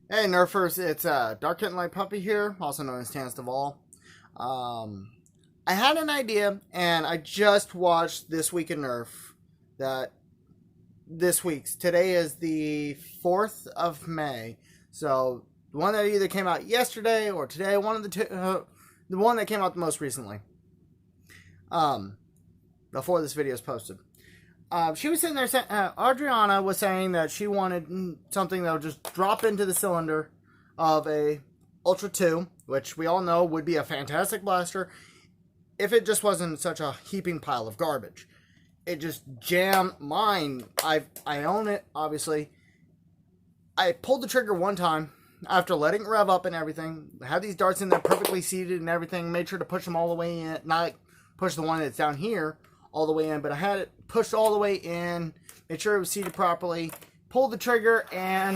Hey Nerfers, it's Dark Kitten Light Puppy here, also known as Tans Duval. Um, I had an idea, and I just watched This Week in Nerf. That this week's today is the 4th of May, so the one that either came out yesterday or today, one of the two, the one that came out the most recently. Um, Before this video is posted. She was sitting there saying, Adriana was saying that she wanted something that would just drop into the cylinder of a Ultra 2, which we all know would be a fantastic blaster if it just wasn't such a heaping pile of garbage. It just jammed mine. I own it, obviously. I pulled the trigger one time after letting it rev up and everything. I had these darts in there perfectly seated and everything. Made sure to push them all the way in. Not push the one that's down here all the way in, but I had it pushed all the way in, made sure it was seated properly, pulled the trigger, and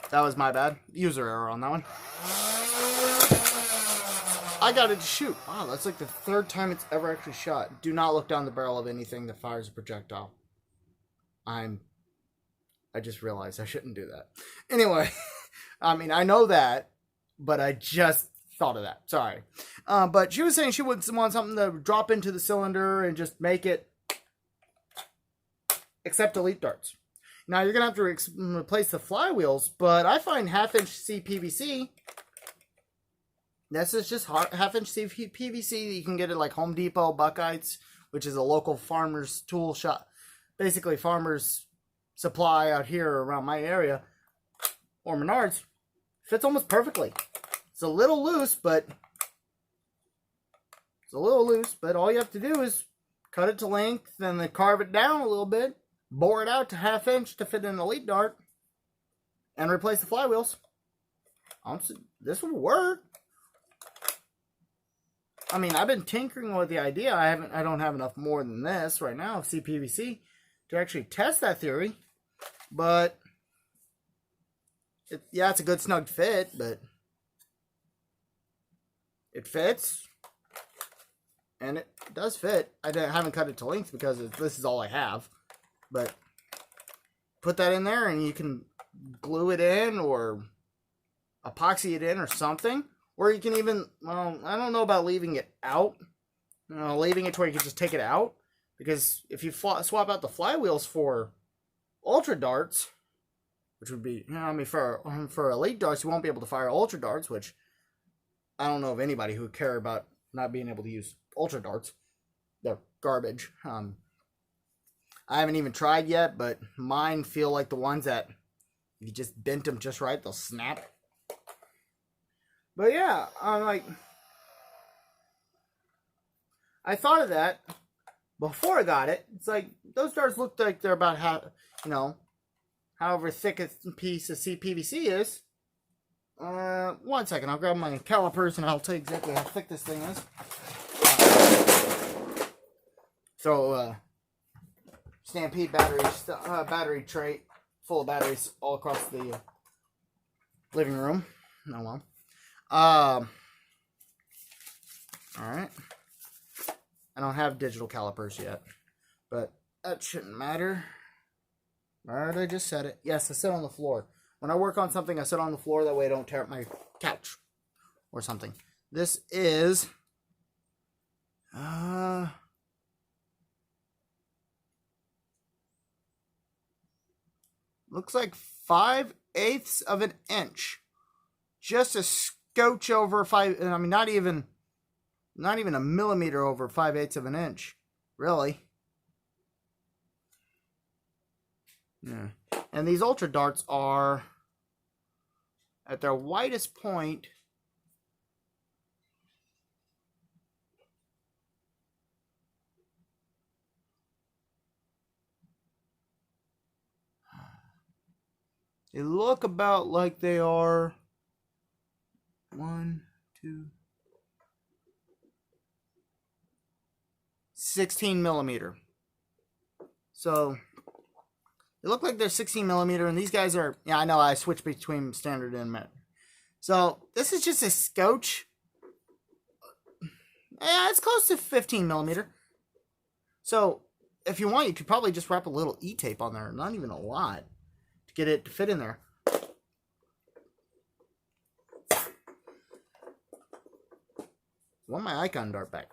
that was my bad. User error on that one. I got it to shoot. Wow, that's like the third time it's ever actually shot. Do not look down the barrel of anything that fires a projectile. I just realized I shouldn't do that. Anyway, I mean, I know that, but I just thought of that. Sorry. But she was saying she would want something to drop into the cylinder and just make it accept elite darts. Now, you're going to have to replace the flywheels, but I find half-inch CPVC. This is just half-inch CPVC. You can get it like Home Depot, Buckeyes, which is a local farmer's tool shop. Basically, farmer's supply out here around my area. Or Menards. Fits almost perfectly. It's a little loose, but all you have to do is cut it to length and then carve it down a little bit, bore it out to half-inch to fit an elite dart, and replace the flywheels. This will work. I mean, I've been tinkering with the idea. I don't have enough more than this right now of CPVC to actually test that theory, but it's a good snug fit, but it fits, and it does fit. I haven't cut it to length because this is all I have, but put that in there and you can glue it in or epoxy it in or something, or you can even, well, I don't know about leaving it out, leaving it to where you can just take it out, because if you swap out the flywheels for ultra darts, which would be, for elite darts, you won't be able to fire ultra darts, which I don't know of anybody who would care about not being able to use ultra darts. They're garbage. I haven't even tried yet, but mine feel like the ones that if you just bent them just right, they'll snap. But yeah, I thought of that before I got it. It's like those darts look like they're about however thick a piece of CPVC is. 1 second, I'll grab my calipers and I'll tell you exactly how thick this thing is. Stampede battery tray full of batteries all across the living room. Oh well. Alright. I don't have digital calipers yet, but that shouldn't matter. Where did I just set it? Yes, I sit on the floor. When I work on something, I sit on the floor. That way I don't tear up my couch or something. This is looks like 5/8 of an inch. Just a scotch over not even a millimeter over 5/8 of an inch. Really. Yeah. And these ultra darts are at their widest point they look about like they are 16 millimeter. So they look like they're 16 millimeter, and these guys are, I know I switch between standard and metal. So this is just a scotch. Yeah, it's close to 15 millimeter. So if you want, you could probably just wrap a little E-tape on there. Not even a lot. To get it to fit in there. Want my icon dart back.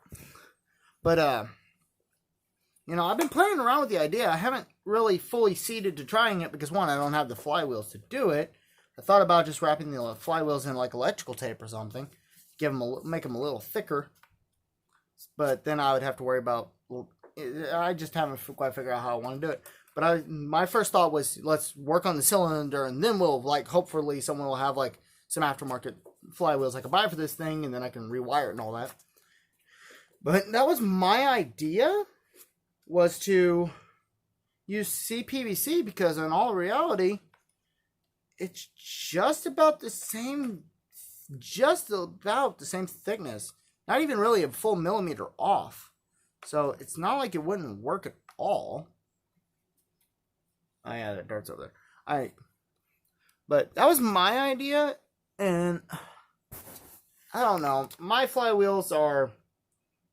But, you know, I've been playing around with the idea. I haven't really fully seeded to trying it because, one, I don't have the flywheels to do it. I thought about just wrapping the flywheels in like electrical tape or something. Make them a little thicker. But then I would have to worry about... Well, I just haven't quite figured out how I want to do it. But my first thought was, let's work on the cylinder, and then we'll, like, hopefully someone will have, like, some aftermarket flywheels I can buy for this thing, and then I can rewire it and all that. But that was my idea, was to use CPVC, because in all reality, it's just about the same thickness. Not even really a full millimeter off. So it's not like it wouldn't work at all. Oh yeah, that dart's over there. But that was my idea, and I don't know. My flywheels are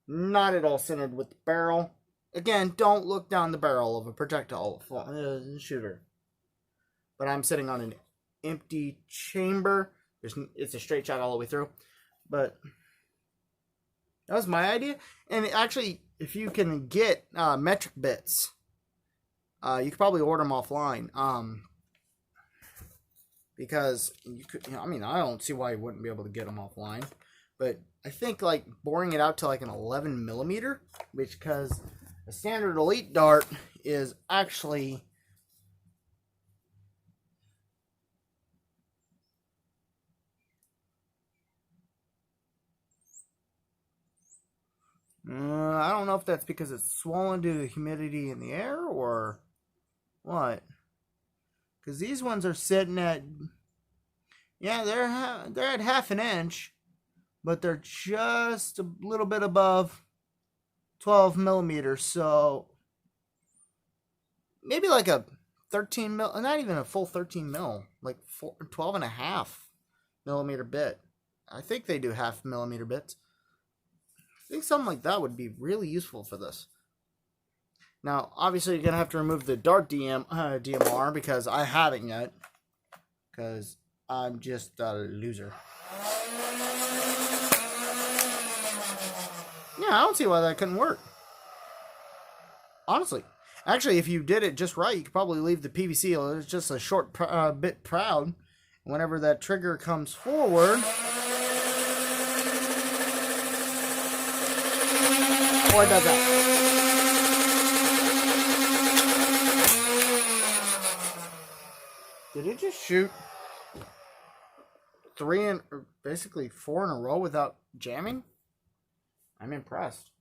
not at all centered with the barrel. Again, don't look down the barrel of a projectile shooter. But I'm sitting on an empty chamber. It's a straight shot all the way through. But that was my idea. And actually, if you can get metric bits, you could probably order them offline. Because you could, I mean, I don't see why you wouldn't be able to get them offline. But I think like boring it out to like an 11 millimeter, because a standard elite dart is actually I don't know if that's because it's swollen due to humidity in the air or what. Because these ones are sitting at, yeah, they're at half an inch, but they're just a little bit above 12 millimeters. So maybe like a 13 mil, not even a full 13 mil, like 12 and a half millimeter bit. I think they do half millimeter bits. I think something like that would be really useful for this. Now, obviously, you're going to have to remove the dart DMR because I haven't yet. Because I'm just a loser. Yeah, I don't see why that couldn't work. Honestly. Actually, if you did it just right, you could probably leave the PVC. It's just a short bit proud. Whenever that trigger comes forward... Oh, it does that. Did it just shoot basically 4 in a row without jamming? I'm impressed.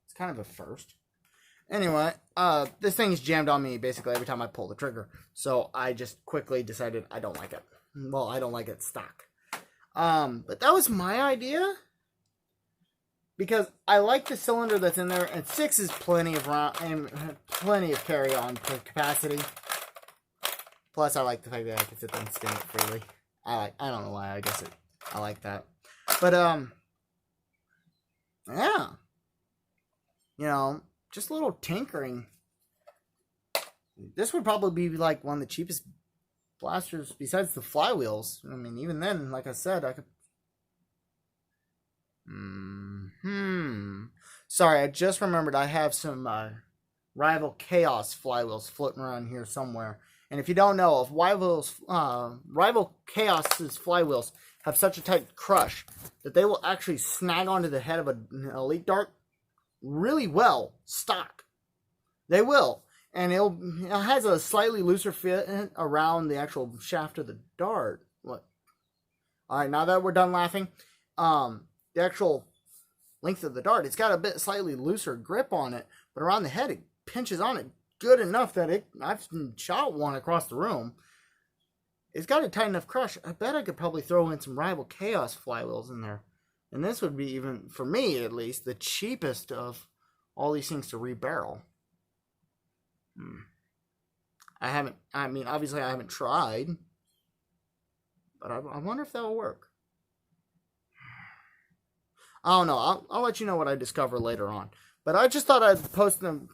It's kind of a first. Anyway, this thing's jammed on me basically every time I pull the trigger. So I just quickly decided I don't like it. Well, I don't like it stock. But that was my idea. Because I like the cylinder that's in there, and 6 is plenty of carry-on capacity. Plus, I like the fact that I can sit there and spin it freely. I don't know why. I like that. But yeah, you know, just a little tinkering. This would probably be like one of the cheapest blasters besides the flywheels. I mean, even then, like I said, I could. Sorry, I just remembered I have some Rival Chaos flywheels floating around here somewhere. And if you don't know, if Rival Chaos's flywheels have such a tight crush that they will actually snag onto the head of an Elite Dart really well, stock. They will. And it has a slightly looser fit around the actual shaft of the dart. What? Alright, now that we're done laughing, the actual length of the dart, it's got a bit slightly looser grip on it, but around the head it pinches on it good enough that I've shot one across the room. It's got a tight enough crush. I bet I could probably throw in some Rival Chaos flywheels in there. And this would be, even for me at least, the cheapest of all these things to rebarrel. Obviously I haven't tried, but I wonder if that will work. I don't know. I'll let you know what I discover later on. But I just thought I'd post them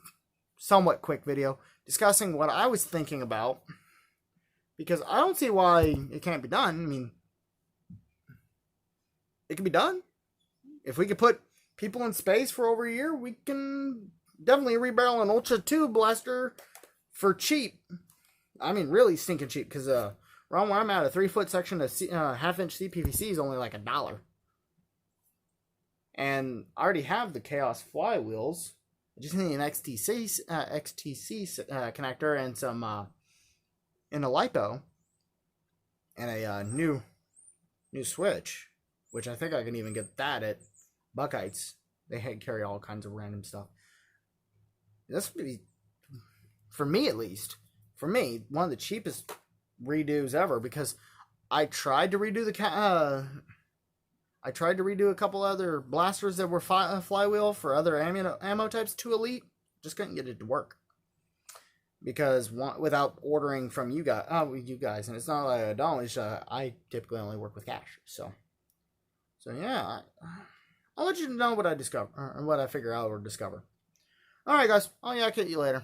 somewhat quick video discussing what I was thinking about, because I don't see why it can't be done. I mean, it can be done. If we could put people in space for over a year, we can definitely rebarrel an Ultra 2 blaster for cheap. I mean, really stinking cheap, because around where I'm at, a 3-foot section of half-inch CPVC is only like $1. And I already have the Chaos flywheels. I just need an XTC connector and some and a lipo and a new switch, which I think I can even get that at Buckeyes. They carry all kinds of random stuff. This would be, for me at least, one of the cheapest redos ever, because I tried to redo a couple other blasters that were flywheel for other ammo types to Elite. Just couldn't get it to work, because without ordering from you guys, and it's not like I don't. I typically only work with cash, so yeah. I'll let you know what I discover, or what I figure out or discover. All right, guys. I'll yak at you later.